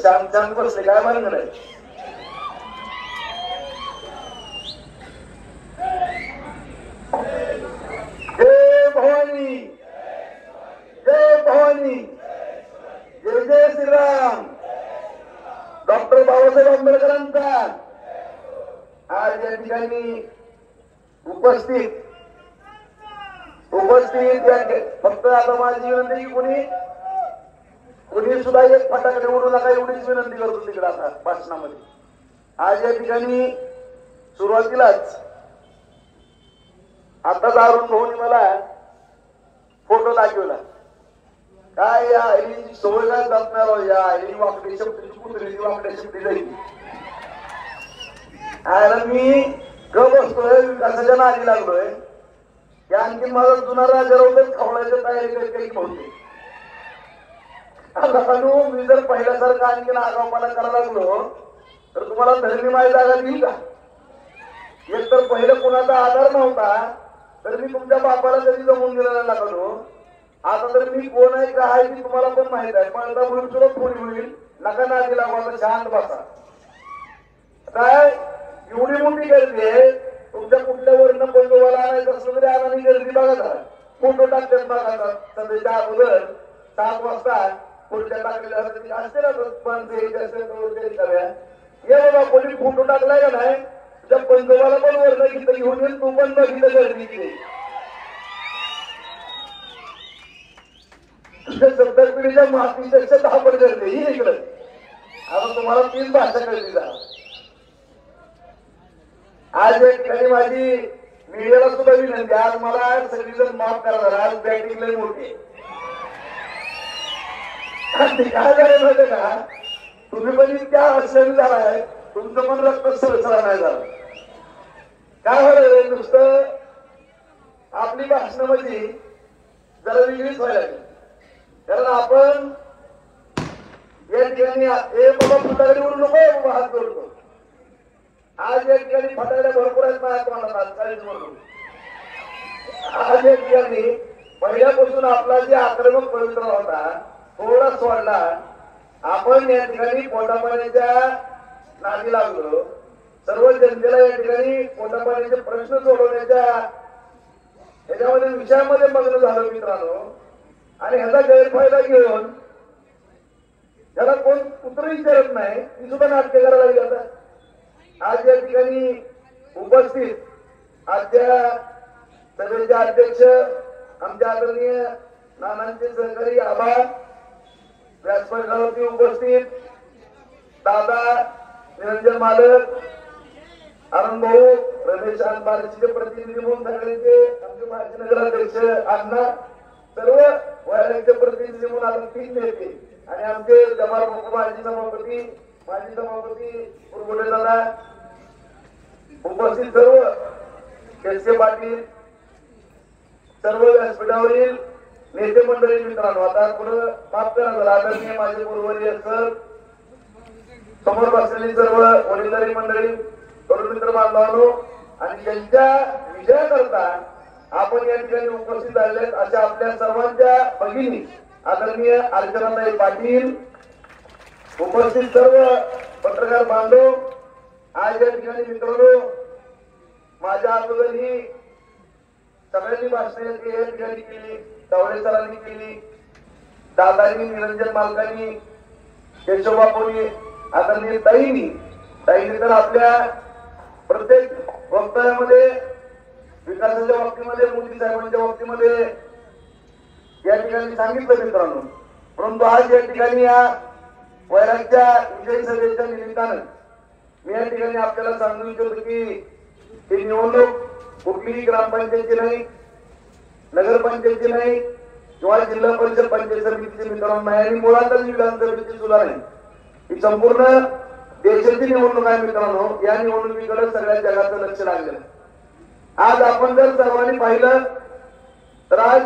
शांत शांत बसले काय म्हणणं नाही. जय भवानी, जय भवानी, जय जय श्रीराम. डॉक्टर बाबासाहेब आंबेडकरांचा आज या ठिकाणी उपस्थित फक्त आता माझी विनंती की कुणी सुद्धा एक फटाके उडू नका एवढीच विनंती करतो तिकडे आता भाषणामध्ये. आज या ठिकाणी सुरुवातीलाच आताच अरुण भाऊनी मला फोटो दाखवला. काय या आईची सवय काय जपणार, या आई वाकडी शब्दाची कुत्रीची वाकड्या शब्दी जाईल. आयला मी ग बसतोय विकासाच्या नादी लागलोय. या आणखी माझा जुना राजारावच खवळायची तयारी काही होती. मी जर पहिल्यासारखं आणखी आगाऊपणा करायला लागलो तर तुम्हाला धरणी माझी जागा देईल का? एक तर पहिलं कोणाचा आधार नव्हता तर मी तुमच्या बापाला कधी जमून गेलेला लागलो. आता तर मी कोण आहे का आहे ती तुम्हाला पण माहित आहे. पण आता म्हणून सुद्धा थोडी होईल नका नादी लागू, शांत बसा. काय एवढी मोठी गर्दी आहे, तुमच्या कुठल्या वर्ण बंधूला आणायचं असलं तरी आणानी गर्दी बघा जरा. फोटो टाकतात बघा सध्याच्या अगोदर 7 वाजता पुढच्या टाकलेल्या असते ना ये बाबा कोणी फोटो टाकलाय का नाही तुझ्या पंजोबाला पण वर्ण गीत घेऊन येईल, तू पण बघितलं गर्दी. तुझ्या 70 पिढीच्या मातीपेक्षा 10 पट गर्दी ही इकडं. आता तुम्हाला 3 भाषा कळली जा. आज एक ठिकाणी माझी मीडियाला सुद्धा विनंती, आज मला सगळीजण माफ करा, आज बॅटिंग लय मोठी काय झालं माहिती का? तुम्ही पण इतक्या अडचणी झालाय, तुमचं पण रक्त सरसरा नाही झालं. काय झालं नुसतं आपली भाषणामध्ये जरा वेगळीच व्हायला लागली. कारण आपण या ठिकाणी बाबा फटाकडे उडू नको हात जोडतो. आज या ठिकाणी फटाकड्या भरपूर आहेत माझ्या तोंडात 40 म्हणून. आज या ठिकाणी पहिल्यापासून आपला जे आक्रमक पवित्र होता थोडा सोडला. आपण या ठिकाणी पोटापाण्याच्या नादी लागलो. सर्व जनतेला या ठिकाणी पोटापाण्याचे प्रश्न सोडवण्याच्या ह्याच्यामध्ये विषयामध्ये मग्न झालो मित्रांनो. आणि ह्याचा गैरफायदा घेऊन त्याला कोण कुत्र विचारत नाही ती सुद्धा नाटके करायला लागली. आता आज या ठिकाणी उपस्थित आजच्या सभेचे अध्यक्ष आमचे आदरणीय नानांचे सहकारी आभार, व्यासपीठावरती उपस्थित दादा निरंजन मालक, अरुण भाऊ, रमेश बारशीचे प्रतिनिधी म्हणून सगळ्यांचे आमचे माजी नगराध्यक्ष अण्णा, सर्व वयाचे प्रतिनिधी म्हणून आता 3 नेते आणि आमचे जमाल माजी सभापती पुरवठे दादा, उपस्थित सर्व केसके पाटील, सर्व व्यासपीठावरील नेते मंडळी मित्रांनो. आता पुढे माफ करा जरा, आदरणीय माझे पूर्ववर्य सर, समोर बसलेली सर्व वडीलधारी मंडळी, तरुण मित्र बांधवांनो आणि त्यांच्या विजयाकरता आपण या ठिकाणी उपस्थित झालेले अशा आपल्या सर्वांच्या भगिनी आदरणीय अर्चनाताई पाटील, उपस्थित सर्व पत्रकार बांधव. आज या ठिकाणी मित्रांनो माझ्या अगोदर ही सगळ्यांनी भाषण या ठिकाणी केली, तावडे सरांनी केली, दादांनी, निरंजन मालकांनी, केशवबापूंनी, आदरणीय ताईंनी तर आपल्या प्रत्येक वक्तव्यामध्ये विकासाच्या बाबतीमध्ये, मोदी साहेबांच्या बाबतीमध्ये या ठिकाणी सांगितलं मित्रांनो. परंतु आज या ठिकाणी या वैरागच्या विजयी सभेच्या निमित्तानं मी या ठिकाणी आपल्याला सांगू इच्छितो की ही निवडणूक कुठलीही ग्रामपंचायतची नाही, नगरपंचायतची नाही किंवा जिल्हा परिषद पंचायत समितीची मित्रांनो नाही आणि मुळातच विधानसभेची सुद्धा नाही. ही संपूर्ण देशाची निवडणूक आहे मित्रांनो. या निवडणुकीकडे सगळ्या जगाचं लक्ष लागलेलं. आज आपण जर सर्वांनी पाहिलं तर आज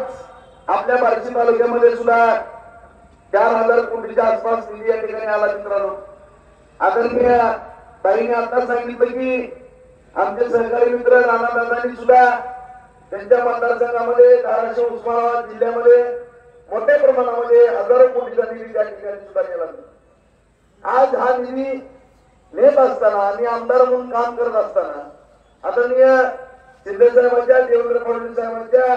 आपल्या बार्शी तालुक्यामध्ये सुद्धा 4000 कोटीच्या आसपास निधी या ठिकाणी आला मित्रांनो. आदरणीय ताईने आता सांगितलं की आमचे सहकारी मित्र राणादादांनी सुद्धा त्यांच्या मतदारसंघामध्ये धाराशिव उस्मानाबाद जिल्ह्यामध्ये मोठ्या प्रमाणामध्ये हजारो कोटीचा निधी त्या ठिकाणी सुद्धा केला. आज हा निधी नेत असताना आणि आमदार म्हणून काम करत असताना आदरणीय शिंदे साहेबांच्या, देवेंद्र फडणवीस साहेबांच्या,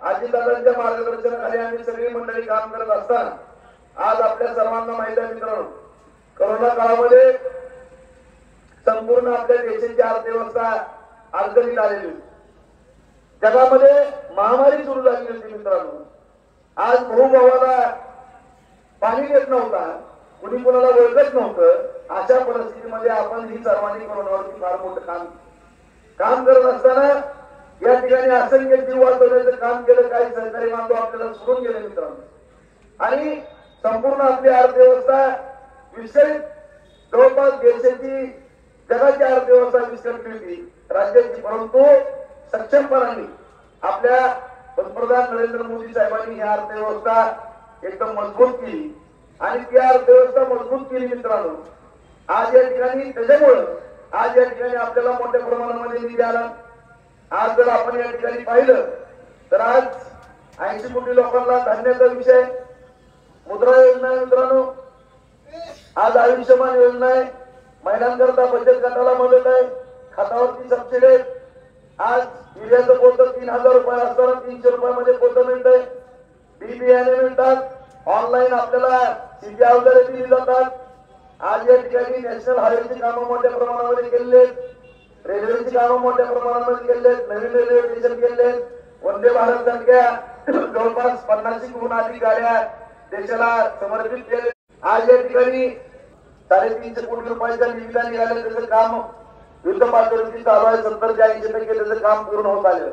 अजितदादांच्या मार्गदर्शनाखाली आम्ही सगळी मंडळी काम करत असताना आज आपल्या सर्वांना माहिती आहे मित्रांनो, कोरोना काळामध्ये संपूर्ण आपल्या देशाची अर्थव्यवस्था अडचणीत आलेली होती. जगामध्ये महामारी सुरू झाली होती मित्रांनो. आज भाऊ भावाला पाणी देत नव्हता, कुणी कोणाला ओळखत नव्हतं. अशा परिस्थितीमध्ये आपण ही सर्वांनी कोरोनावरती फार मोठं काम करत असताना या ठिकाणी असंख्य जीव वाचवण्याचं काम केलं. काही सहकारी बांधव आपल्याला सोडून गेले मित्रांनो आणि संपूर्ण आपली अर्थव्यवस्था विस्कळीत, जवळपास देशाची, जगाची अर्थव्यवस्था विस्कळीत होती राज्याची. परंतु सक्षमपणाने आपल्या पंतप्रधान नरेंद्र मोदी साहेबांनी ही अर्थव्यवस्था एकदम मजबूत केली आणि ती अर्थव्यवस्था मजबूत केली मित्रांनो. आज या ठिकाणी त्याच्यामुळं आज या ठिकाणी आपल्याला मोठ्या प्रमाणामध्ये निधी आला. आज जर आपण या ठिकाणी पाहिलं तर आज 80 कोटी लोकांना धान्याचा विषय, मुद्रा योजना आहे मित्रांनो, आज आयुष्यमान योजना आहे, महिलांकरता बचत गटाला मदत आहे, खात्यावरती सबसिडी आहे. आज युरियाचं पोतं 3000 रुपये असताना 300 रुपयामध्ये पोतं मिळतंय. बी बियाणे मिळतात. ऑनलाईन आपल्याला शेती अवजारे दिली जातात. आज या ठिकाणी नॅशनल हायवेची कामं मोठ्या प्रमाणामध्ये केलेली आहेत, रेल्वेची कामं मोठ्या प्रमाणामध्ये केलेली आहेत, नवीन रेल्वे स्टेशन केले आहेत, वंदे भारत सारख्या जवळपास 50हून अधिक गाड्या देशाला समर्पित केले. आज या ठिकाणी 350 कोटी रुपयाच्या निविदा निघाल्या, त्याचं काम युद्ध पातळीवरती चालू आहे. 70 ते 80% त्याचं काम पूर्ण होत आलं.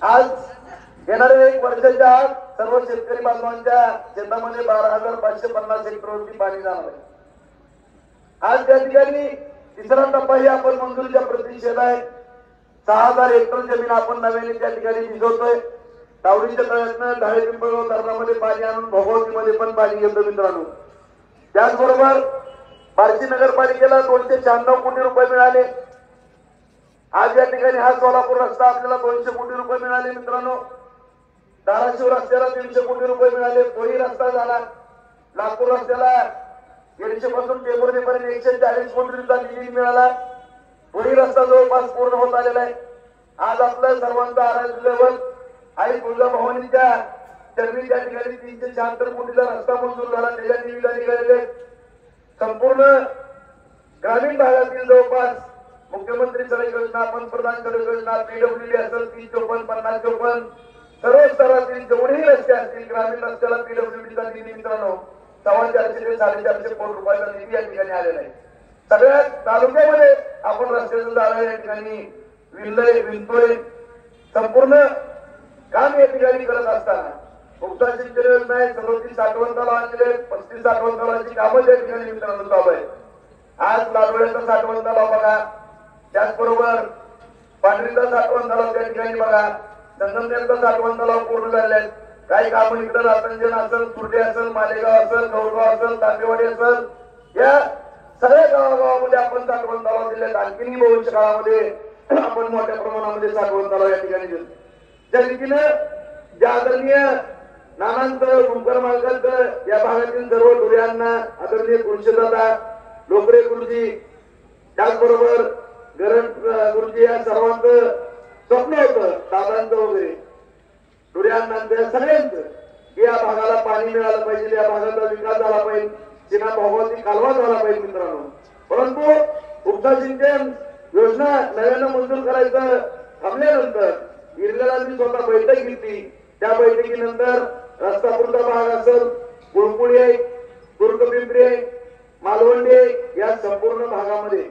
आज येणाऱ्या 1 वर्षाच्या आत सर्व शेतकरी बांधवांच्या शेतामध्ये 12,550 हेक्टरवरती पाणी जाणार आहे. आज त्या ठिकाणी तिसरा टप्पा ही आपण मंजुरीच्या प्रतीक्षेत आहे. 6000 हेक्टर जमीन आपण नव्याने त्या ठिकाणी भिजवतोय. तावडीच्या तळ्यातनं ढाळे पिंपळगाव धरणामध्ये पाणी आणून भोगावतीमध्ये पण पाणी घेतो मित्रांनो. त्याचबरोबर बार्शी नगरपालिकेला 296 कोटी रुपये मिळाले. आज या ठिकाणी हा सोलापूर रस्ता आपल्याला 200 कोटी रुपये मिळाले मित्रांनो. धाराशिव रस्त्याला 300 कोटी रुपये मिळाले. तोही रस्ता झाला. लातूर रस्त्याला 150 पासून टेंभुर्णीपर्यंत 140 कोटींचा निधी मिळाला. तोही रस्ता जवळपास पूर्ण होत आलेला आहे. आज आपल्या सर्वांचा आराध्य लेवल आई तुळजाभवानीच्या चरणी त्या ठिकाणी 376 कोटीचा रस्ता मंजूर झाला. त्याच्या निविदा निघालेले. संपूर्ण ग्रामीण भागातील जवळपास मुख्यमंत्री सडक योजना, पंतप्रधान सडक योजना, पीडब्ल्यूडी असेल 3054, 5054, सर्व स्तरातील जेवढेही रस्ते असतील ग्रामीण रस्त्याला पीडब्ल्यूडीचा निधी मित्रांनो 450 ते 450 कोटी रुपयाचा निधी या ठिकाणी आलेला आहे. सगळ्या तालुक्यामध्ये आपण रस्त्याचं जाळं या ठिकाणी विणतोय. संपूर्ण काम या ठिकाणी करत असताना उपसा सिंचन योजना आहे, 37 साठवण तलाव आणलेले, 35 साठवण तलावाची कामं त्या ठिकाणी मित्रांनो चालू आहे. आज लाडोळ्याचा साठवण तलाव बघा, त्याचबरोबर पांढरीचा साठवण तलाव त्या ठिकाणी बघा, संगमनेरचा साठवण तलाव पूर्ण झालेले आहेत. काही कामं इकडे रातंजन असेल, कुर्डे असेल, मालेगाव असेल, गौरगाव असेल, तांबेवाडी असेल, या सगळ्या गावागावामध्ये आपण साठवण तलाव दिले. आणखीनही भविष्य काळामध्ये आपण मोठ्या प्रमाणामध्ये साठवण तलाव या ठिकाणी देऊ. त्या रीतीनं ज्या आदरणीय नानांचं, ओंकार मालकांचं, या भागातील सर्व धुऱ्यांना आदरणीय गुरुजीदादा, लोकरे गुरुजी, त्याचबरोबर गरण गुरुजी या सर्वांचं स्वप्न होतं, दादांचं वगैरे धुऱ्यांना सगळ्यांचं, की या भागाला पाणी मिळालं पाहिजे, या भागाचा विकास झाला पाहिजे, चिना भोगावती कालवा झाला पाहिजे मित्रांनो. परंतु उपसा सिंचन योजना नव्यानं मंजूर करायचं थांबल्यानंतर इरल्याला मी स्वतः बैठक घेतली. त्या बैठकीनंतर रस्तापूरचा भाग असेल, गुळपुळी आहे, दुर्गपिंपरी आहे, मालवंडी आहे, या संपूर्ण भागामध्ये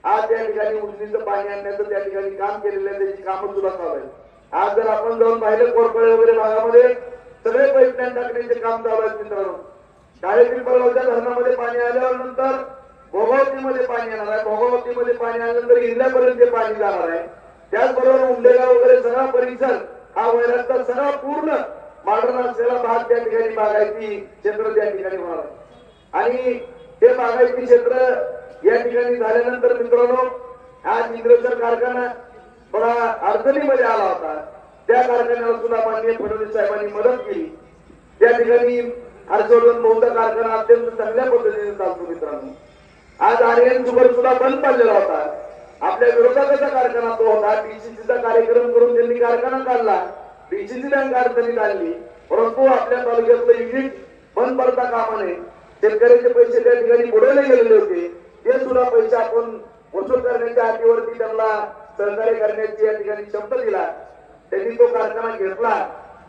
आज त्या ठिकाणी उजनीचं पाणी आणण्याचं त्या ठिकाणी काम केलेलं आहे. त्याची कामं सुद्धा चालू आहे. आज जर आपण जाऊन पाहिलं कोरपळे वगैरे भागामध्ये सगळे पाईपलाईन टाकण्याचे काम चालू आहेत मित्रांनो. ढाळे पिंपळगावच्या धरणामध्ये पाणी आल्यावर नंतर भोगावतीमध्ये पाणी येणार आहे. भोगावतीमध्ये पाणी आल्यानंतर इरल्यापर्यंत पाणी जाणार आहे. त्याचबरोबर उंडेगाव वगैरे सगळा परिसर हा वैरागचा सगळा पूर्ण मॉडर्न असलेला भाग त्या ठिकाणी बागायती क्षेत्र त्या ठिकाणी होणार आणि ते बागायती क्षेत्र या ठिकाणी झाल्यानंतर मित्रांनो आज इंग्रजचा कारखाना थोडा अडचणीमध्ये आला होता. त्या कारखान्याला सुद्धा माननीय फडणवीस साहेबांनी मदत केली. त्या ठिकाणी हर्षवर्धन भाऊचा कारखाना अत्यंत चांगल्या पद्धतीने चालतो मित्रांनो. आज आर्यन शुगर सुद्धा बंद पडलेला होता. आपल्या विरोधकाचा कारखाना तो होता. डीसीसीचा कार्यक्रम करून त्यांनी कारखाना काढला. डीसीसी बँक अडचणीत आणली, परंतु आपल्या तालुक्यातलं युनिट बंद पडता कामा नये. शेतकऱ्याचे पैसे त्या ठिकाणी बुडवले गेलेले होते, ते सुद्धा पैसे आपण वसूल करण्याच्या अटीवरती त्यांना सहकार्य करण्याची या ठिकाणी शब्द दिला. त्यांनी तो कारखाना घेतला.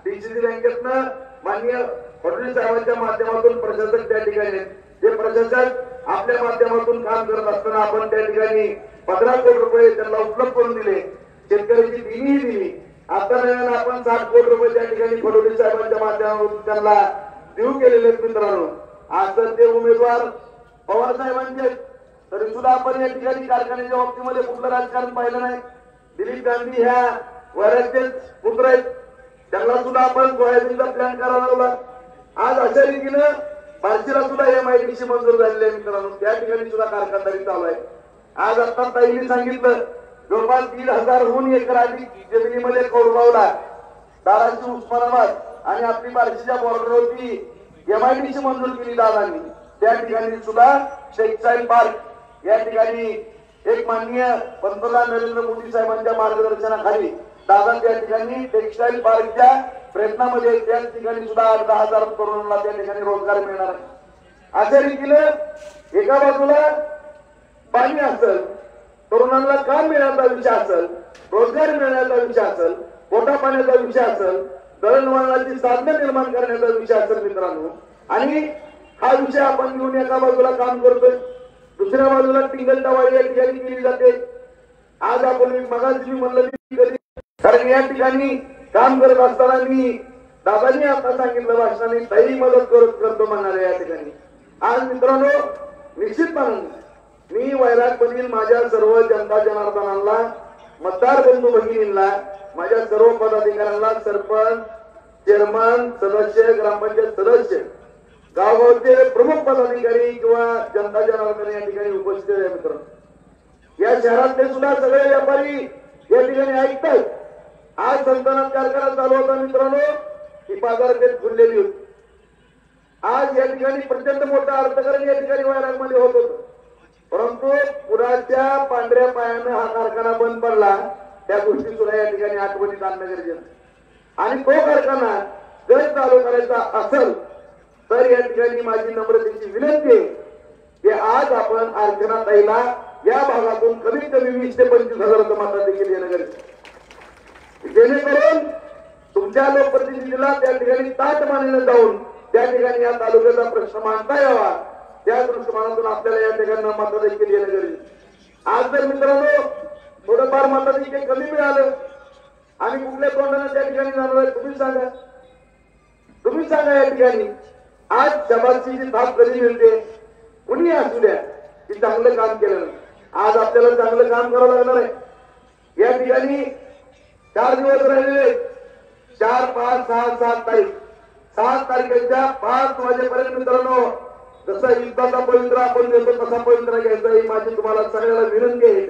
डीसीसी बँकेतनं माननीय फडणवीस साहेबांच्या माध्यमातून प्रशासक त्या ठिकाणी, ते प्रशासक आपल्या माध्यमातून काम करत असताना आपण त्या ठिकाणी 15 कोटी रुपये त्यांना उपलब्ध करून दिले. शेतकऱ्याची देणीही दिली. आता नव्यानं आपण 60 कोटी रुपये त्या ठिकाणी फडणवीस साहेबांच्या माध्यमातून त्यांना देऊ केलेले मित्रांनो. आज तर ते उमेदवार पवार साहेबांचे, तरी सुद्धा आपण या ठिकाणी कारखान्याच्या बाबतीमध्ये कुठलं राजकारण पाहिलं नाही. दिलीप गांधी ह्या वैरागचे पुत्र आहेत, त्यांना सुद्धा आपण सोयाबीनचा प्लॅन करायला लावला. आज अशा रीतीनं बार्शीला सुद्धा MIDC मंजूर झालेले आहे मित्रांनो. त्या ठिकाणी सुद्धा कारखानदारी चालू आहे. आज आता ताईंनी सांगितलं जवळपास 1,000हून एकर अधिक जमिनीमध्ये कोरबावला धाराशिव, उस्मानाबाद आणि आपली बार्शीच्या बॉर्डरवरती MIDC मंजूर केली दादांनी. त्या ठिकाणी सुद्धा टेक्सटाईल पार्क या ठिकाणी एक माननीय पंतप्रधान नरेंद्र मोदी साहेबांच्या मार्गदर्शनाखाली दादा त्या ठिकाणी टेक्सटाईल पार्कच्या प्रयत्नामध्ये त्या ठिकाणी सुद्धा 10,000 तरुणांना त्या ठिकाणी रोजगार मिळणार आहे. अशा रीतीनं एका बाजूला पाणी असेल, तरुणांना काम मिळण्याचा विषय असेल, रोजगार मिळण्याचा विषय असेल, पोटा पाण्याचा विषय असेल, दळणवळणाची साधनं निर्माण करण्याचा विषय असेल मित्रांनो, आणि हा विषय आपण घेऊन एका बाजूला काम करतोय, दुसऱ्या बाजूला टिंगल टवाळी या ठिकाणी केली जाते. आज आपण मगाशी म्हणलं कधी, कारण या ठिकाणी काम करत असताना मी दादांनी आता सांगितलं भाषणाने ताई मदत करतो म्हणणार या ठिकाणी. आज मित्रांनो निश्चितपणे मी वैरागमधील माझ्या सर्व जनता जनार्दनांना, मतदार बंधू भगिनींना, माझ्या सर्व पदाधिकाऱ्यांना, सरपंच, चेअरमन, सदस्य, ग्रामपंचायत सदस्य, गावगावचे प्रमुख पदाधिकारी किंवा जनता जनार्दन या ठिकाणी उपस्थित आहे मित्रांनो. या शहरातले सुद्धा सगळे व्यापारी या ठिकाणी ऐकतात. आज संतानात कारखाना चालू होता मित्रांनो, ही बाजारपेठ खुललेली होती. आज या ठिकाणी प्रचंड मोठं अर्थकारण या ठिकाणी वैरागमध्ये होत होतं, परंतु पुराच्या पांढऱ्या पायानं हा कारखाना बंद पडला. त्या गोष्टी सुद्धा या ठिकाणी आठवणीत आणणं गरजेचं. आणि तो कारखाना जर चालू करायचा असेल तर या ठिकाणी माझी नम्रतेची विनंती आहे की आज आपण अर्चना ताईला या भागातून कमीत कमी 20 ते 25,000 मतं देखील येणं गरजेचं, जेणेकरून तुमच्या लोकप्रतिनिधीला त्या ठिकाणी ताटमानेनं जाऊन त्या ठिकाणी या तालुक्याचा प्रश्न मांडता यावा. त्या दृष्टिकोनातून आपल्याला या ठिकाणी मतं देखील येणं गरजेचं. आज जर मित्रांनो थोडंफार मतं देखील कमी मिळालं आणि कुठल्या तोंडाने त्या ठिकाणी जाणार आहे तुम्ही सांगा, तुम्ही सांगा. या ठिकाणी आज शबासची थाप कधी मिळते, कुणी असू द्या की चांगलं काम केलं नाही. आज आपल्याला चांगलं काम करावं लागणार आहे. या ठिकाणी 4 दिवस राहिलेले, 4, 5, 6, 7 तारीख, 7 तारखेच्या 5 वाजेपर्यंत मित्रांनो जसा युद्धाचा पवित्र आपण देतो तसा पवित्र घ्यायचा ही माझी तुम्हाला सगळ्याला विनंती आहे.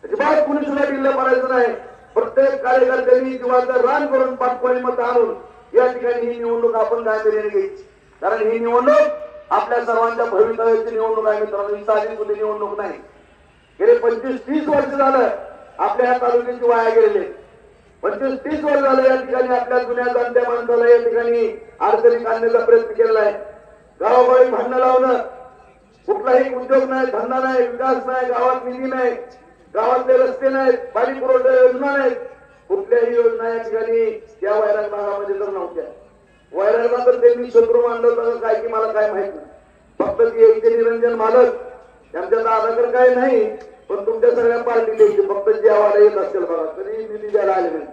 अजिबात कुणी सुद्धा ढिल्लं पडायचं नाही. प्रत्येक कार्यकर्त्यांनी जीवाचं रान करून पाठपोळी मत आणून या ठिकाणी ही निवडणूक आपण गांभीर्याने घ्यायची. कारण ही निवडणूक आपल्या सर्वांच्या भवितव्याची निवडणूक आहे मित्रांनो, ही साधी सुधी निवडणूक नाही. गेले 25-30 वर्ष झालं आपल्या या तालुक्याची वाया गेलेले. 25-30 वर्ष झालं या ठिकाणी आपल्या जुन्या जाणत्या माणसाला या ठिकाणी अडचणीत आणण्याचा प्रयत्न केलेला आहे. गावोगावी भांडणं लावणं, कुठलाही उद्योग नाही, धंदा नाही, विकास नाही, गावात निधी नाही, गावातले रस्ते नाहीत, पाणी पुरवठा योजना नाहीत, कुठल्याही योजना या ठिकाणी या वैराग भागामध्ये तर नव्हत्या. वैरागला तर त्यांनी शत्रू मांडलं होतं काय की मला काय माहित नाही. फक्त ते निरंजन मालक त्यांच्यात आधार काय नाही, पण तुमच्या सगळ्या पार्टीला फक्त जेवायला येत असेल बघा, कधी निधी द्यायला आले नाही.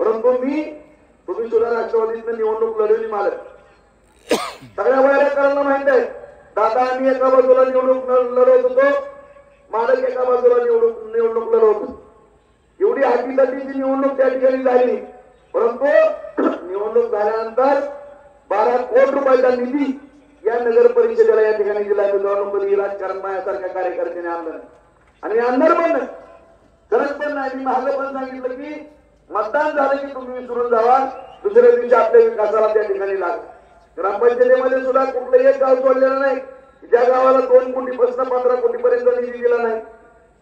परंतु तुम्ही सुद्धा राष्ट्रवादीतनं निवडणूक लढवली मालक, सगळ्या वैरागकारांना माहित आहे. दादा आम्ही एका बाजूला निवडणूक लढवत होतो, मालक एका बाजूला निवडणूक लढवत होतो. एवढी हातीची निवडणूक त्या ठिकाणी झाली. परंतु निवडणूक झाल्यानंतर 12 कोटी रुपयाचा निधी या नगर परिषदेला या ठिकाणी दिला. मित्रांनो राजकारण माझ्यासारख्या कार्यकर्त्याने आणलं आणि आणणार पण गरज पण नाही. मी मागं पण सांगितलं की मतदान झालं की तुम्ही विसरून जावा, दुसऱ्या दिवशी आपल्या विकासाला त्या ठिकाणी लागा. ग्रामपंचायतीमध्ये सुद्धा कुठलं एक गाव सोडलेलं नाही ज्या गावाला 2 कोटीपासून 15 कोटीपर्यंत निधी दिला नाही.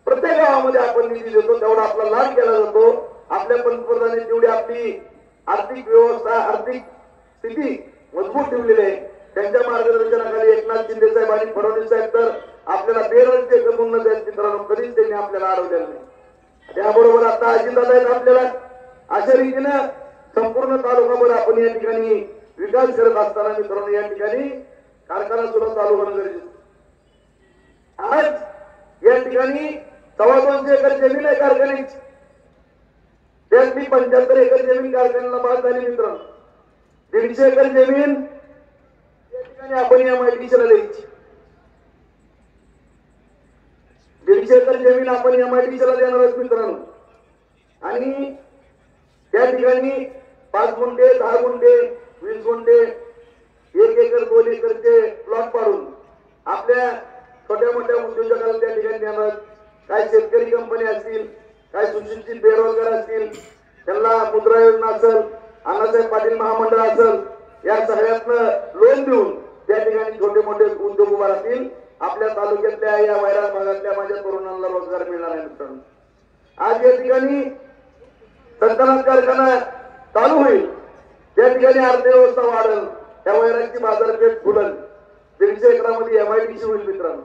प्रत्येक गावामध्ये आपण निधी देतो, तेवढा आपला लाभ केला जातो. आपल्या पंतप्रधानांनी तेवढी आपली आर्थिक व्यवस्था, आर्थिक स्थिती मजबूत ठेवलेली आहे. त्यांच्या मार्गदर्शनाखाली एकनाथ शिंदे साहेब आणि फडणवीस साहेब तर आपल्याला बेरोजगारी कमवून जाईल मित्रांनो, कधीच त्यांनी आपल्याला अडवलेलं नाही. त्याबरोबर आता अजितदादा आहेत आपल्याला. अशा रीतीनं संपूर्ण तालुकाभर आपण या ठिकाणी विकास करत असताना मित्रांनो या ठिकाणी कारखाना सुद्धा चालू होणं गरजेचं. आज या ठिकाणी 250 एकर जमीन आहे कारखान्याची, त्यातली 75 एकर जमीन कारखान्याला बाद झाली मित्रांनो. 150 एकर जमीन या ठिकाणी आपण MIDCला द्यायची. 150 एकर जमीन आपण MIDCला देणार आहोत मित्रांनो. आणि त्या ठिकाणी 5 गुंठे, 10 गुंठे, 20 गुंठे, 1 एकर 2 एकरचे प्लॉट पाडून आपल्या छोट्या मोठ्या उद्योजकांना त्या ठिकाणी देणार. काही शेतकरी कंपनी असतील, काही सुशिक्षित बेरोजगार असतील, त्यांना मुद्रा योजना असेल, अण्णासाहेब पाटील महामंडळ असेल, या सगळ्यातनं लोन देऊन त्या ठिकाणी छोटे मोठे उद्योग उभा राहतील. आपल्या तालुक्यातल्या या वैराग भागातल्या माझ्या तरुणांना रोजगार मिळणार आहे मित्रांनो. आज या ठिकाणी संकलन कारखाना चालू होईल, त्या ठिकाणी अर्थव्यवस्था वाढेल, त्या वैरागची बाजारपेठ फुलेल. 150 एकरामध्ये MIDC होईल मित्रांनो.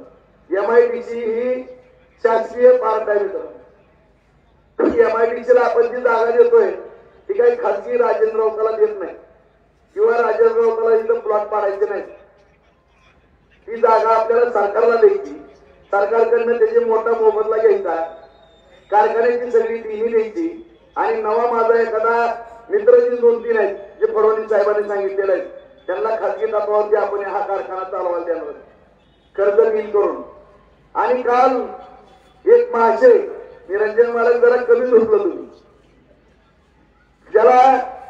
MIDC ही शासकीय पार्ट आहे मित्रांनो. MIDCला आपण जी जागा देतोय ती काही खासगी राजेंद्र राऊताला देत नाही किंवा राजेंद्र राऊताला इथं प्लॉट पाडायचे नाही. ती जागा आपल्याला सरकारला द्यायची, सरकारकडनं त्याची मोठा मोबदला घ्यायचा, कारखान्याची सगळी तिन्ही द्यायची. आणि नवा माझा एखादा मित्रजी 2-3 आहेत जे फडणवीस साहेबांनी सांगितलेलं आहे, त्यांना खासगी तत्वावरती आपण हा कारखाना चालवायला देणार कर्ज नील करून. आणि काल एक महाशय निरंजन महाराज जरा कमी झोपलं तुम्ही, ज्याला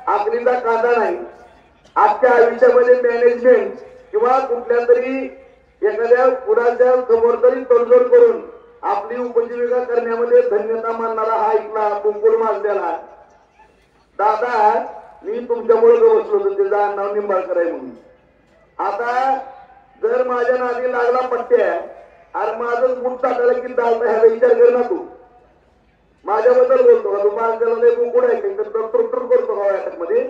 आकलीचा कांदा नाही, आजच्या आयुष्यामध्ये मॅनेजमेंट किंवा कुठल्या तरी एखाद्या कुणाच्या समोर तरी तडजोड करून आपली उपजीविका करण्यामध्ये धन्यता मानणारा हा इथला कुंकुल माजलेला दादा, मी तुमच्यामुळे बसलो होतो, त्याचा नाव निंबाळकर आहे म्हणून. आता जर माझ्या नादी लागला पट्ट्या आणि माझं मूठ टाकायला की चालता ह्याचा विचार कर ना. तू माझ्याबद्दल बोलतो का? तू माझ्याला कुंकुड आहे तर डॉक्टर करतो का यामध्ये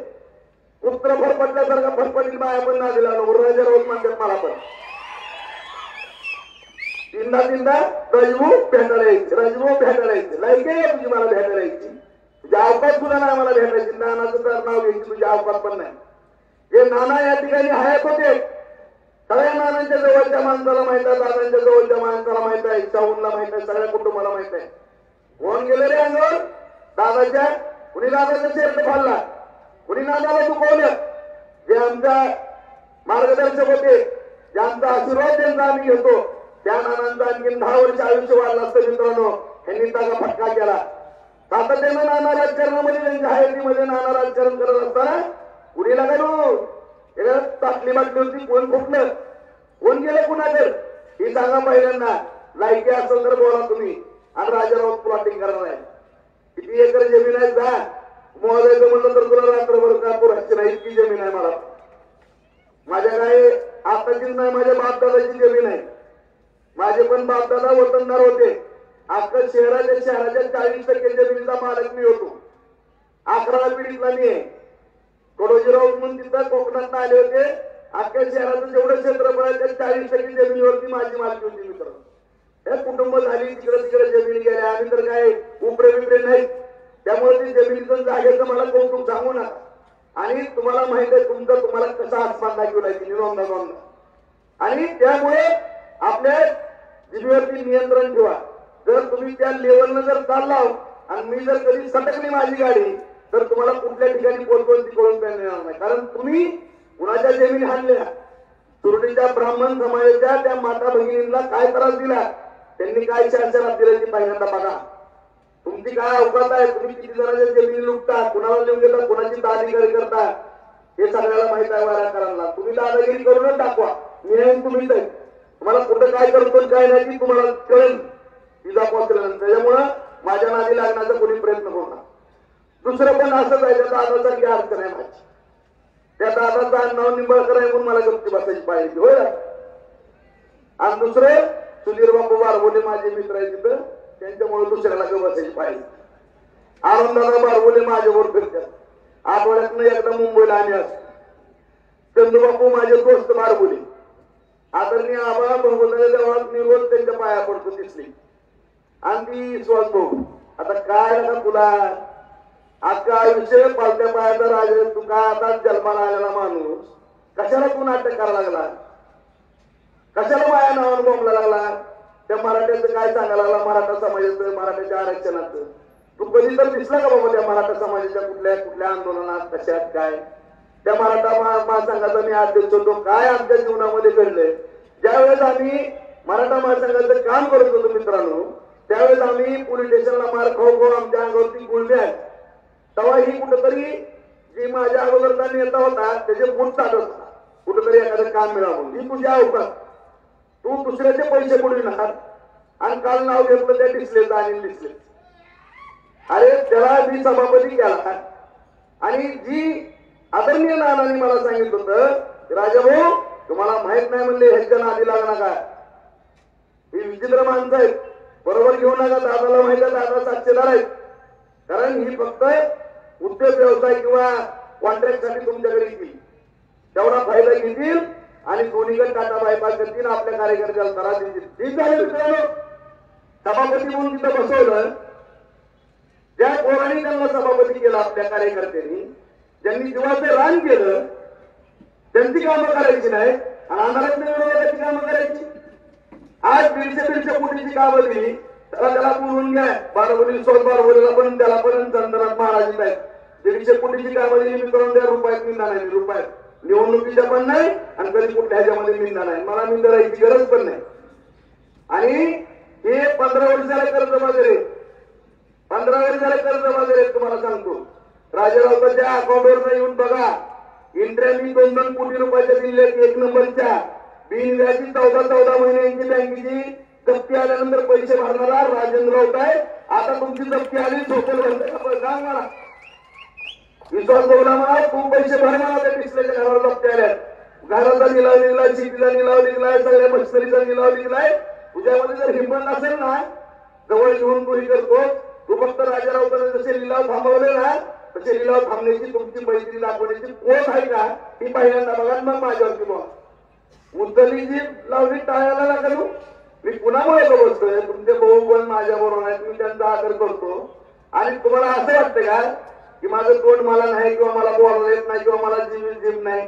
कुत्र फरफटल्यासारखा फरफटील बाया पण नादी लागलो. राजा राऊत म्हणतात मला पण तीनदा राजभू भेटायला यायचे, राजभू भेटायला यायचे. लाईक आहे तुझी मला भेटायला यायची, तुझ्या अवकात सुद्धा नाही मला भेटायची. नानाचं तर नाव घ्यायची, तुझ्या अवकात पण नाही. हे नाना या ठिकाणी हयात होते. सगळ्या नानांच्या जवळच्या माणसाला माहित आहे, दादांच्या जवळच्या माणसाला माहित आहे, शाहूनला माहित आहे, सगळ्या कुटुंबाला माहित आहे. कोण गेले रे अंगावर दादाच्या? कुणी दादाचा शर्ट फाडला, कुणी नानाला दुखवलं. जे आमच्या मार्गदर्शक होते, जे आमचा आशीर्वाद त्यांचा आम्ही घेतो, त्या नानांचं आणखी 10 वर्ष आयुष्य वाढलं असतं मित्रांनो. यांनी त्याचा फटका केला. सातत्यानं नाना राजकारणामध्ये त्यांच्या हयातीमध्ये नाना राजकारण करत असताना कुणी लागलो ताटली बाटली होती, कोण फुटलं, कोण गेलं कुणाकडे ही सांगा पहिल्यांदा. लायकी असेल तर बोला तुम्ही. आणि राजाराव प्लॉटिंग करणार आहे. किती एकर जमीन आहे जा मोजायचं म्हणलं तर तुला रात्रभर का पुराची नाही. इतकी जमीन आहे मला. माझ्या काय आताचीच नाही, माझ्या बापदादाची जमीन आहे. माझे पण बापदादा वतनदार होते. अख्खा शहराच्या 40% जमिनीचा मालक मी होतो. 11व्या पिढीतला मी आहे. कडोजीराव म्हणून तिथं कोकणात आले होते. अख्ख्या शहराचं जेवढं क्षेत्रफळ आहे त्या 40% जमिनीवरती माझी मालकी होती मित्र. हे कुटुंब झाली, तिकडे जमीन गेल्या. आम्ही तर काय उपरे बिपरे नाही. त्यामुळे ती जमिनीचं जागेचं मला कौतुक सांगू नका. आणि तुम्हाला माहित आहे तुम्हाला कसा आसमान दाखवलाय नोंदा. आणि त्यामुळे आपल्या जिभेवरती नियंत्रण ठेवा. जर तुम्ही त्या लेवलनं जर चालला आणि मी जर कधी सटकली माझी गाडी तर तुम्हाला कुठल्या ठिकाणी पोहोचवून ती कळून येणार नाही. कारण तुम्ही कुणाच्या जमिनी हाणल्या. सुरटीच्या ब्राह्मण समाजाच्या त्या माता भगिनींना काय त्रास दिला, त्यांनी काय शासनात दिलं ती पहिल्यांदा बघा. तुमची काय अवकात आहे, तुम्ही किती जणांच्या जमिनी लुटता, कुणाला लिहून देता, कुणाची दादागिरी करता, हे सगळ्याला माहित आहे. वाराकरांना तुम्ही दादागिरी करूनच दाखवा. मी तुम्ही तुम्हाला कुठं काय करतो काय नाही ती तुम्हाला कळेल. तिचा पोहोचल्यानंतर त्याच्यामुळं माझ्या नादी लागण्याचा कोणी प्रयत्न करू नका. दुसरं पण असंच आहे, त्याचा आधासाठी अर्थ नाही माझी. त्या दादाचं नाव निंबाळकर आहे म्हणून मला गप्ती बसायची पाहिजे होय. आणि दुसरं सुधीर बापू बारबोले माझे मित्र आहे तिथं, त्यांच्यामुळे दुसऱ्याला गप बसायची पाहिजे. आनंदाला बारबोले माझ्यावर फिरतात. आठवड्यातनं एकदा मुंबईला आम्ही असतो. चंदू बापू माझे दोस्त बारबोले आदरणीय आबा भगवंताच्या देवळात मी रोज त्यांच्या पाया पडतो दिसली. आणि ती विश्वास भाऊ आता काय ना तुला अख्खा आयुष्य पालत्या पायाचा राजा, तू काय आता जन्माला आलेला माणूस कशाला तू नाटक करायला लागला, कशाला माया नावानं बोंबला लागला. त्या मराठ्याचं काय सांगायला लागला, मराठा समाजाचं, मराठ्याच्या आरक्षणाचं. तू कधी तर दिसला का बाबा त्या मराठा समाजाच्या कुठल्या कुठल्या आंदोलनात कशात काय. त्या मराठा महासंघाचा मी अध्यक्ष होतो, काय आमच्या जीवनामध्ये घडलंय. ज्यावेळेस आम्ही मराठा महासंघाचं काम करत होतो मित्रांनो, त्यावेळेस आम्ही पोलीस स्टेशनला मार खाऊ खाऊ आमच्या अंगावरती गुळण्या आहेत. तेव्हा ही कुठंतरी जी माझ्या अगोदरचा नेता होता त्याचे बूट चालत होता, कुठंतरी एखादं काम मिळावं. ही तुझ्या अवकाश, तू दुसऱ्याचे पैसे बुडवी नका. आणि काल नाव घेतलं त्या डिसलेचं आणि डिसले. अरे त्याला मी सभापती केला. आणि जी आदरणीय नानांनी मला सांगितलं होतं, राजाभाऊ तुम्हाला माहित नाही म्हणले ह्याच्या नादी लागू नका, ही विचित्र माणसं आहेत, बरोबर घेऊ नका. दादाला माहित आहे, दादा साक्षीदार आहेत. कारण ही फक्त उद्योग व्यवसाय किंवा कॉन्ट्रॅक्ट साठी तुमच्याकडे येतील, तेवढा फायदा घेतील आणि दोन्हीकडे टाटा बायपास करतील, आपल्या कार्यकर्त्याला त्रास देतील. ठीक आहे मित्रांनो, सभापती म्हणून तिथं बसवलं. ज्या पोरांनी त्यांना सभापती केलं आपल्या कार्यकर्त्यांनी, ज्यांनी जीवाचे रान केलं, त्यांची कामं करायची नाही आणि अंधारात विरोधाची कामं करायची. आज 150 कोटीची कामं दिली, त्याला बोलून घ्या. बारबोली सोड बारबोलीला पण त्याला पण चंद्रनाथ महाराज आहेत. 150 कोटीची कामं दिली मित्रांनो, त्या रुपयात मिळणार नाही, रुपयात निवडणुकीच्या पण नाही आणि कधी कुठल्या ह्याच्यामध्ये मिळणार नाही. मला मिळणार याची गरज पण नाही. आणि हे 15 वर्षाला कर्ज वगैरे 15 वर्षाला कर्ज वगैरे तुम्हाला सांगतो. राजारावच्या अकाउंटवर येऊन बघा, इंटरनी 2-2 कोटी रुपयाच्या दिले. 1 नंबरच्या बिनव्याजी 14 महिन्यांची बँकेची जप्ती आल्यानंतर पैसे भरणारा राजेंद्र राऊत आहे. आता तुमची जप्ती आली, झोपेल सांग मला, विश्वास बोला मला, तू पैसे भर मला. त्या डिस्प्लेच्या घरावर जप्ती आल्या, घराचा निलाव निघलाय, शेतीचा निलाव निघलाय, सगळ्या मशिनरीचा निलाव निघलाय. तुझ्यामध्ये जर हिंमत नसेल ना, जवळ घेऊन तू करतो. तू फक्त राजारावतांना जसे लिलाव थांबवले ना, तसे लिलाव थांबण्याची तुमची मैत्री दाखवण्याची कोण आहे का ती पहिल्यांदा बघा, मग माझ्यावरती बोला. उचलली जी लावली टाळायला लागलो, मी पुन्हा बसतोय. तुमचे भाऊ पण माझ्या बरोबर आहेत, मी त्यांचा आदर करतो. आणि तुम्हाला असं वाटतं का की माझं तोंड मला नाही, किंवा मला बोलायला येत नाही, किंवा मला जीव नाही.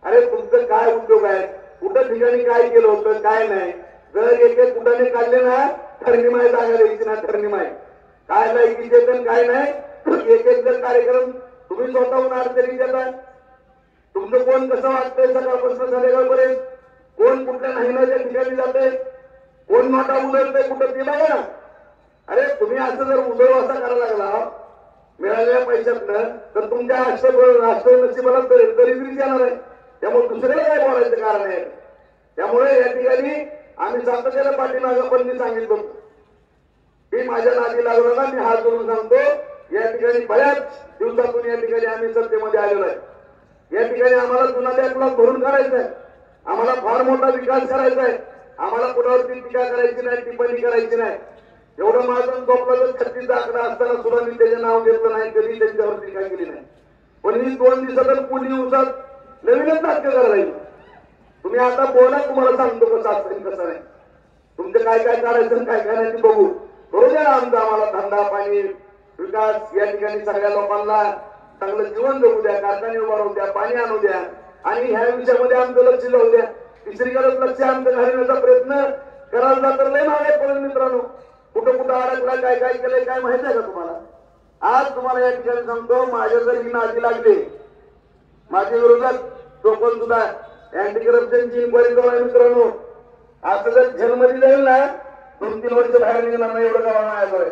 अरे तुमचं काय उद्योग आहे, कुठं ठिकाणी काय केलं होतं काय नाही. जर एक कुठाने काढले ना, ठरणी जागा द्यायची ना, ठरणी काय लायकीचे तर काय नाही. एक जर कार्यक्रम तुम्ही स्वतःहून अडचणी देता. तुमचं कोण कसं वाटतंय सकाळपासून संध्याकाळपर्यंत, कोण कुठल्या नाहीनाच्या ठिकाणी जाते, कोण मोठा उदळतंय कुठं ते बघा ना. अरे तुम्ही असं जर उदळवासा करायला लागला मिळालेल्या पैशातनं, तर तुमच्या नशिबाला दरिद्रीच येणार आहे. त्यामुळे दुसऱ्याला काय बोलायचं कारण आहे. त्यामुळे या ठिकाणी आम्ही सातत्याला पाठीमागं पण मी सांगितलं की माझ्या नादी लागलो ना, मी हात जोडून सांगतो. या ठिकाणी बऱ्याच दिवसातून या ठिकाणी आम्ही सत्तेमध्ये आलेलो आहे. या ठिकाणी आम्हाला जुना त्यातला भरून काढायचा आहे, आम्हाला फार मोठा विकास करायचा आहे. आम्हाला कुणावरती टीका करायची नाही, टिप्पणी करायची नाही. एवढं माझं झोपलं 36 आकडा असताना सुद्धा मी त्याचे नाव घेतलं नाही, कधी त्यांच्यावर टीका केली नाही. पण ही 2 दिवसात पुढील दिवसात नवीनच नाटक करायला. तुम्ही आता बोला, तुम्हाला सांगतो कसं असेल कसं नाही. तुमचं काय काय करायचं काय काय नाही ते बघू. करू द्या आमचा आम्हाला धंदा पाणी विकास. या ठिकाणी सगळ्या लोकांना चांगलं जीवन जगू द्या, कारखाने उभारू द्या, पाणी आणू द्या आणि ह्या विषयामध्ये आमचं लक्ष लावू द्या. तिसरीकडे लक्ष आमचं घालण्याचा प्रयत्न करायला तर लय मागे पडेल मित्रांनो. कुठं कुठं अडकला, काय काय केलंय काय माहित आहे का तुम्हाला. आज तुम्हाला या ठिकाणी सांगतो, माझ्या जर ही नादी लागली, माझ्या विरोधात तो पण सुद्धा अँटी करप्शनची इन्क्वायरी करू मित्रांनो. असं जर जेलमध्ये जाईल ना, 2-3 वर्ष बाहेर निघणार नाही, एवढं गावा नाही.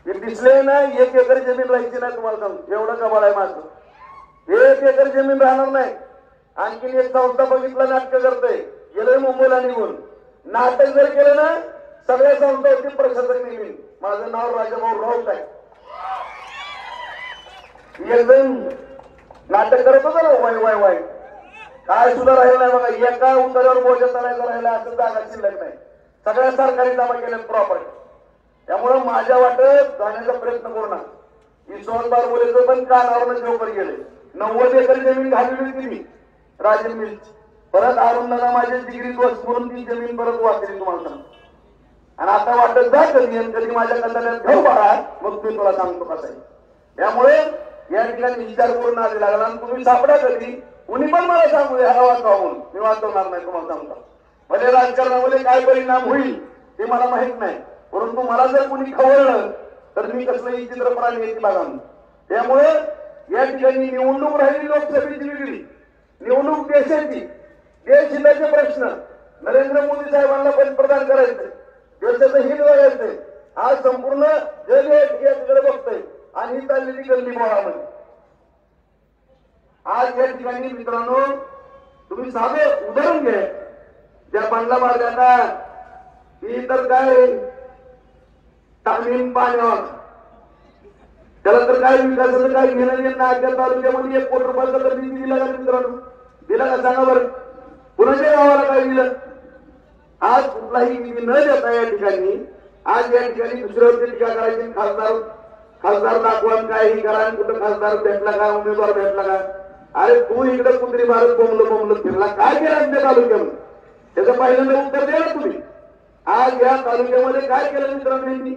हे दिसले ना, 1 एकर जमीन राहायची नाही तुम्हाला सांगतो, एवढं कबाड आहे माझं. 1 एकर जमीन राहणार नाही. आणखीन एक संस्था बघितलं नाटक करतंय, गेलोय मुंबईला निघून. नाटक जर केलं ना, सगळ्या संस्थांची प्रशासक निघेल. माझं नाव राजाभाऊ राऊत आहे. एकदम नाटक करत होतं ना वाय वाय वाय, काय सुद्धा राहिलं नाही बघा. एका उतार्यावर बोजा चढायचा राहिला असं जागा शिल्लक नाही. सगळ्या सरकारी जमा केल्या प्रॉपर्टी. त्यामुळे माझ्या वाटत जाण्याचा प्रयत्न करू नका. विश्वास बारबोलेचं पण कानावर जोकर गेले. 90 एकर जमीन घालवली होती मी राजन मिलची. परत अरुणदादा माझ्या डिग्री वर्ष म्हणून ती जमीन परत वाचली तुम्हाला सांगतो. आणि आता वाटत जा कधी माझ्या कंटाळ्यात घेऊ बाळा, मग मी तुला सांगतो कसं आहे. त्यामुळे या ठिकाणी विचार करून आले लागला. आणि तुम्ही सापडा कधी कुणी पण मला सांगू ह्याला वाचवा म्हणून, मी वाचवणार नाही तुम्हाला सांगतो. म्हणजे राजकारणामध्ये काय परिणाम होईल ते मला माहित नाही, परंतु मला जर कुणी खवळलं तर मी कसलंही चित्र प्राणी याची बघा. त्यामुळे या ठिकाणी निवडणूक राहिली लोकसभेची वेगळी, निवडणूक देशाची. देश हिताचे प्रश्न नरेंद्र मोदी साहेबांना पंतप्रधान करायचे, देशाचं हित बघायचंय. आज संपूर्ण जग याकडे बघतोय आणि ही चाललेली गल्ली बोळामध्ये. आज या ठिकाणी मित्रांनो तुम्ही साधं उदाहरण घ्या. ज्या बांधला मार्गाचा ही तर काय तामीम पाण्यावर, त्याला तर काय विकासाचं काय घेणं देणं नाही. त्या तालुक्यामध्ये 1 कोटी रुपयाचा तर निधी दिला का मित्रांनो? दिला का सांगा बरं? कुणाच्या गावाला काय दिलं? आज कुठलाही निधी न देता या ठिकाणी आज या ठिकाणी दुसऱ्यावरती टीका करायची. खासदार दाखवा काय ही करा, आणि कुठं खासदार भेटला का, उमेदवार भेटला का? अरे तू इकडे कुत्री मारत बोंबलं फिरला, काय केलं आमच्या तालुक्यामध्ये? त्याचं पहिल्यांदा उत्तर द्या ना तुम्ही. आज या तालुक्यामध्ये काय केलं मित्रांनी?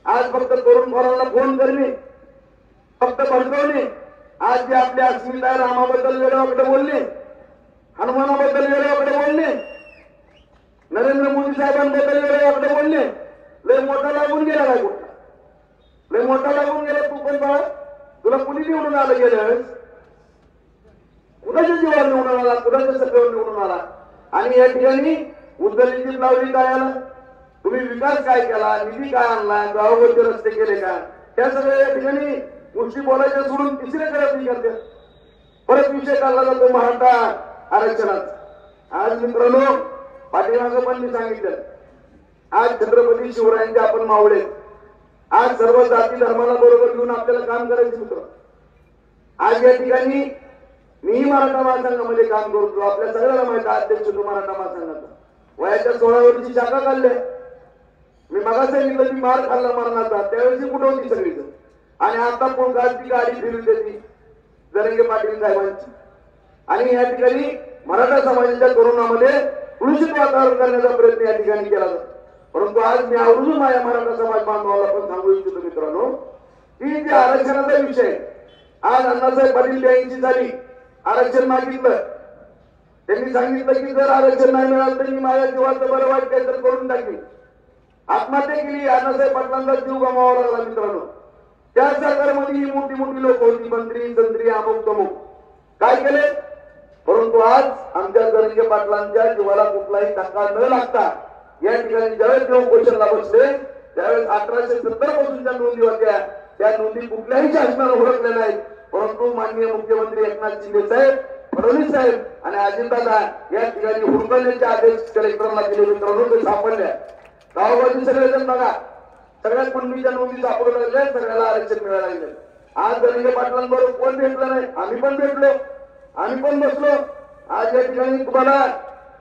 आज फक्त तरुण पोरांना फोन करणे, फक्त भडकवणे. आज जे आपल्या अस्मिता रामाबद्दल वेळाकडे बोलणे, हनुमानाबद्दल वेळाकडे बोलणे, नरेंद्र मोदी साहेबांबद्दल वेळाकडे बोलणे, लय मोठा लागून गेला काय? कुठला लय मोठा लागून गेला? तू पण बाळा, तुला कुणी निवडून आलं गेलं? कुणाच्या जीवावर निवडून आला, कुणाच्या सत्तेवर निवडून आला? आणि या ठिकाणी उद्दलीची लावली काय आला? तुम्ही विकास काय केला, निधी काय आणला, गावावरचे रस्ते केले का? त्या सगळ्या या ठिकाणी गोष्टी बोलायच्या सोडून तिसरे करत नाही करते. परत विषय काढला जातो मराठा आरक्षणाचा. आज मित्रांनो पाठीमागं पण मी सांगितलं, आज छत्रपती शिवरायांचे आपण मावळे. आज सर्व जाती धर्माला बरोबर घेऊन आपल्याला काम करायचं मित्र. आज या ठिकाणी मी मराठा महासंघामध्ये काम करतो. आपल्या सगळ्याला माहिती आहे अध्यक्ष तो मराठा महासंघाचा. वयाच्या 16 वर्षी शाखा काढल्या. मी मगा सांगितलं की मार खाल्ला मरणाचा, त्यावेळेस कुठं होती सगळीच. आणि आता कोण गाडी फिरून देते जरंगे पाटील साहेबांची. आणि या ठिकाणी मराठा समाजाच्या तरुणामध्ये दूषित वातावरण करण्याचा प्रयत्न या ठिकाणी केला जातो. परंतु आज मी आवर्जून माझ्या मराठा समाज बांधवाला पण सांगू इच्छितो मित्रांनो की जे आरक्षणाचा विषय आज अण्णासाहेब पाटील 82 साली आरक्षण मागितलं. त्यांनी सांगितलं की जर आरक्षण नाही मिळालं तर मी माझ्या जीवाचं बरं वाईट काहीतरी करून टाकेल. आत्महत्या केली. अण्णासाहेब पाटलांचा जीव गमावा लागला मित्रांनो. त्या सरकारमध्ये ही मोठी मोठी लोक होती, मंत्री संत्री अमुक तमुक. काय केले? परंतु आज आमच्या जरंगे पाटलांच्या जीवाला कुठलाही धक्का न लागता या ठिकाणी ज्यावेळेस जेव्हा क्वेश्चनला बसले त्यावेळेस 1870 पासूनच्या नोंदी होत्या. त्या नोंदी कुठल्याही शासनाला ओळखल्या नाहीत. परंतु माननीय मुख्यमंत्री एकनाथ शिंदे साहेब, फडणवीस साहेब आणि अजितदादा या ठिकाणी हुडकण्याचे आदेश कलेक्टरला दिले मित्रांनो. ते सापडल्या. गावोगावी सगळेजण बघा, सगळ्या कुणबीच्या नोंदी सापडू लागल्या, सगळ्याला आरक्षण मिळायला लागले. आज जरंगे पाटलांबरोबर कोण भेटलं नाही? आम्ही पण भेटलो, आम्ही पण बसलो. आज या ठिकाणी तुम्हाला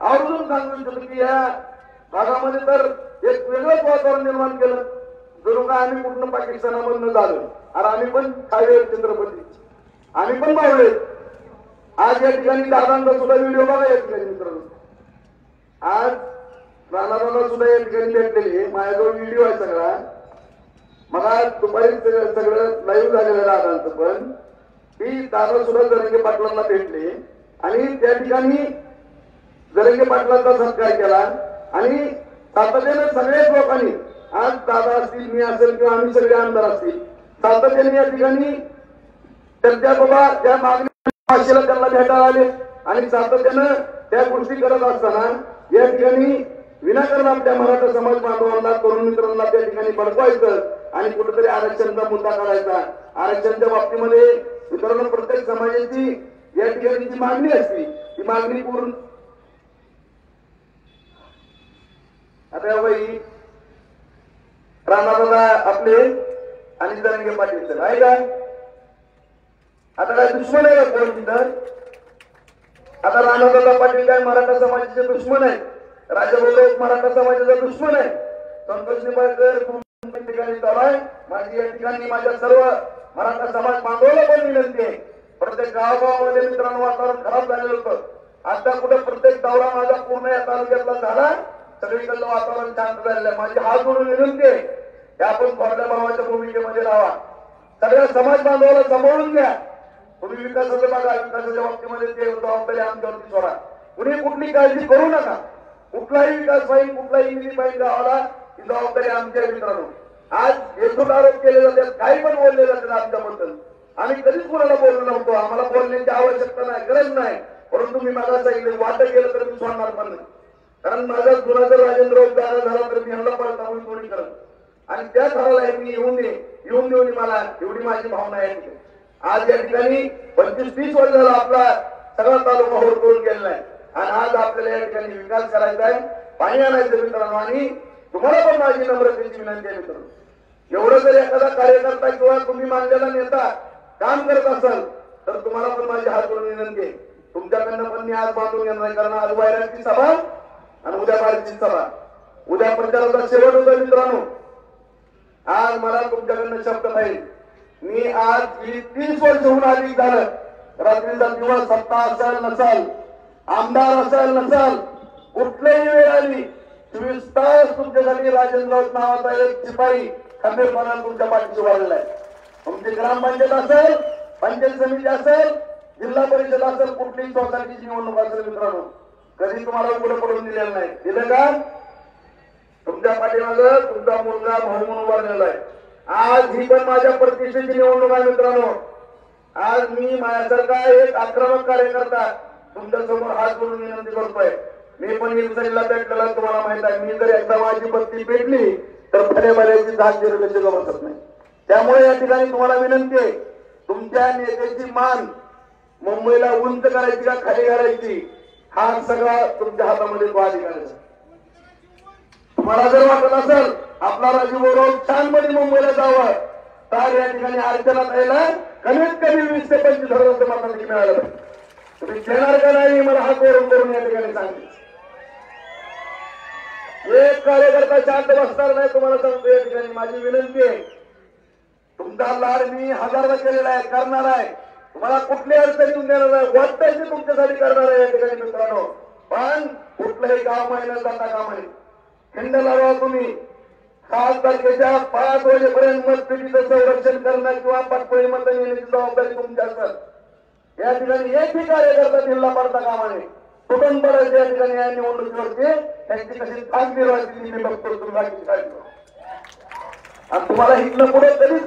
आवर्जून सांगू इच्छितो की या भागामध्ये तर एक वेगळंच वातावरण निर्माण केलं. जणू का आम्ही कुठनं पाकिस्तानामधनं झालो. आणि आम्ही पण खावे छत्रपती, आम्ही पण बावळे. आज या ठिकाणी दादांचा सुद्धा व्हिडिओ बघा या ठिकाणी मित्रांनो. आज राणादादा सुद्धा या ठिकाणी भेटलेले. माझ्याजवळ व्हिडिओ आहे सगळा. मला दुपारी सगळं लाईव्ह झालेलं दादांचं पण की दादा सुद्धा जरंगे पाटलांना भेटले आणि त्या ठिकाणी जरंगे पाटलांचा सत्कार केला. आणि सातत्याने सगळ्याच लोकांनी आज दादा असतील, मी असेल किंवा आम्ही सगळे आमदार असतील सातत्याने या ठिकाणी त्यांच्या बाबा ज्या मागणी त्यांना भेटायला आले आणि सातत्यानं त्या गोष्टी करत असताना या ठिकाणी विनाकारण आपल्या मराठा समाज बांधवांना तरुण मित्रांना त्या ठिकाणी भडकवायचं आणि कुठेतरी आरक्षणाचा मुद्दा काढायचा. आरक्षणाच्या बाबतीमध्ये मित्रांनो प्रत्येक समाजाची या ठिकाणी जी मागणी असते ती मागणी पूर्ण. आता बाई राणादादा आपले आणि जरंगे पाटील सर आहे का? आता काय दुश्मन आहे का कोण तिथं? आता राणादादा पाटील काय मराठा समाजाचे दुश्मन आहे? राजा बोलले मराठा समाजाचा दुश्मन आहे? संतोष निंबाळकर ठिकाणी चालू माझी या ठिकाणी माझ्या सर्व मराठा समाज बांधवाला पण विनंती आहे. प्रत्येक गावागावामध्ये मित्रांनो वातावरण खराब झालेलं होतं. आता कुठे प्रत्येक दौरा माझा पूर्ण या तालुक्यातला झाला, सगळीकडलं वातावरण शांत झालेलं आहे. माझी हात जोडून विनंती आहे की आपण थोरल्या भावाच्या भूमिकेमध्ये राहा. सगळ्या समाज बांधवाला सांभाळून घ्या. तुम्ही विकासाचं बघा, विकासाच्या बाबतीमध्ये ते जबाबदारी आमच्यावरती सोडा. कुणी कुठली काळजी करू नका. कुठलाही विकास पाहिजे, कुठलाही निधी पाहिजे गावाला, ही जबाबदारी आमच्या मित्रांनो. आज हेतून आरोप केले जातात, काही पण बोलले जातात आमच्याबद्दल. आम्ही कधीच कोणाला बोललो नव्हतो. आम्हाला बोलण्याची आवश्यकता नाही, गरज नाही. परंतु मी मला सांगितलं वाटत गेलं तर मी सोडणार पण नाही. कारण माझा जुना जर राजेंद्र जागा झाला तर मी ह्यांना पण टाकून थोडी करत आणि त्या ठराला मी येऊन देऊन मला एवढी माझी भावना आहे. आज या ठिकाणी 25-30 वर्ष झाला आपला सगळा तालुका होरकळून गेलेला आहे आणि आज आपल्याला या ठिकाणी विकास करायचा आहे, पाणी आणायचं मित्रांनो. आणि तुम्हाला पण माझी नम्रतेची विनंती आहे मित्रांनो, एवढं जर एखादा कार्यकर्ता किंवा तुम्ही मानलेला नेता काम करत असाल तर तुम्हाला पण माझी हात जोडून विनंती आहे. तुमच्याकडनं पण मी आज बांधून घेणार नाही. कारण आज वायराची सभा आणि उद्या बारीची सभा, उद्या प्रचाराचा शेवट होता मित्रांनो. आज मला तुमच्याकडनं शब्द पाहिजे. मी आज 30 वर्षहून अधिक झालं, रात्रीचा दिवस सत्ता असेल नसाल, आमदार असेल नसाल, कुठलीही वेळ आली 24 तास तुमच्यासाठी राजेंद्र नावाचा एक शिपाई खंबीरपणाने तुमच्या पाठीशी वाढलेला आहे. तुमची ग्रामपंचायत असेल, पंचायत समिती असेल, जिल्हा परिषद असेल, कुठलीही सोसायटीची निवडणूक असेल मित्रांनो, कधी तुम्हाला पुढे पडून दिलेलं नाही. दिलं का? तुमच्या पाठीमागं तुमचा मुलगा भाऊ म्हणून उभारलेला आहे. आज ही पण माझ्या प्रतिष्ठेची निवडणूक आहे मित्रांनो. आज मी माझ्यासारखा एक आक्रमक कार्यकर्ता तुमच्या समोर हात जोडून विनंती करतोय. मी पण हिरसरीला पेटलेला तुम्हाला माहित आहे. मी जर एकदा माझी बत्ती पेटली तर फळेबाल्याची झाड जिरल्याची बसत नाही. त्यामुळे या ठिकाणी तुम्हाला विनंती आहे, तुमच्या नेत्याची मान मुंबईला उंच करायची का खाली घालायची हा सगळा तुमच्या हातामध्ये तो अधिकार आहे. तुम्हाला जर वाटत असेल आपला राजूभाऊ छानपणे मुंबईला जावं तर या ठिकाणी अर्चना ताईला कमीत कमी 20 ते 25 हजारांचं मतांची मिळालं पाहिजे. तुम्ही देणार का नाही मला हात वरून करून या ठिकाणी सांगितलं. एक कार्यकर्ता शांत बसणार नाही तुम्हाला सांगतो. या ठिकाणी माझी विनंती आहे, तुमचा लाड मी हजारदा केलेला आहे, करणार आहे. तुम्हाला कुठली अडचण येऊन देणार नाही, वाटतं तुमच्यासाठी करणार आहे या ठिकाणी मित्रांनो. पण कुठलंही गाव महिन्यात जाता कामा नये. खंड लावा तुम्ही. 7 तारखेच्या 5 वाजेपर्यंत मतपेटीचं संरक्षण करणं किंवा पाठपोळी मत येण्याची जबाबदारी तुमची असेल. या ठिकाणी एकही कार्यकर्ता जिल्हा पडता कामा नये. कुठून पडायचं या ठिकाणी या निवडणुकीवरती त्यांची कशी थांब निर्वाचित मी बघतो तुम्ही बाकी काय. आणि तुम्हाला इथलं पुढे कधीच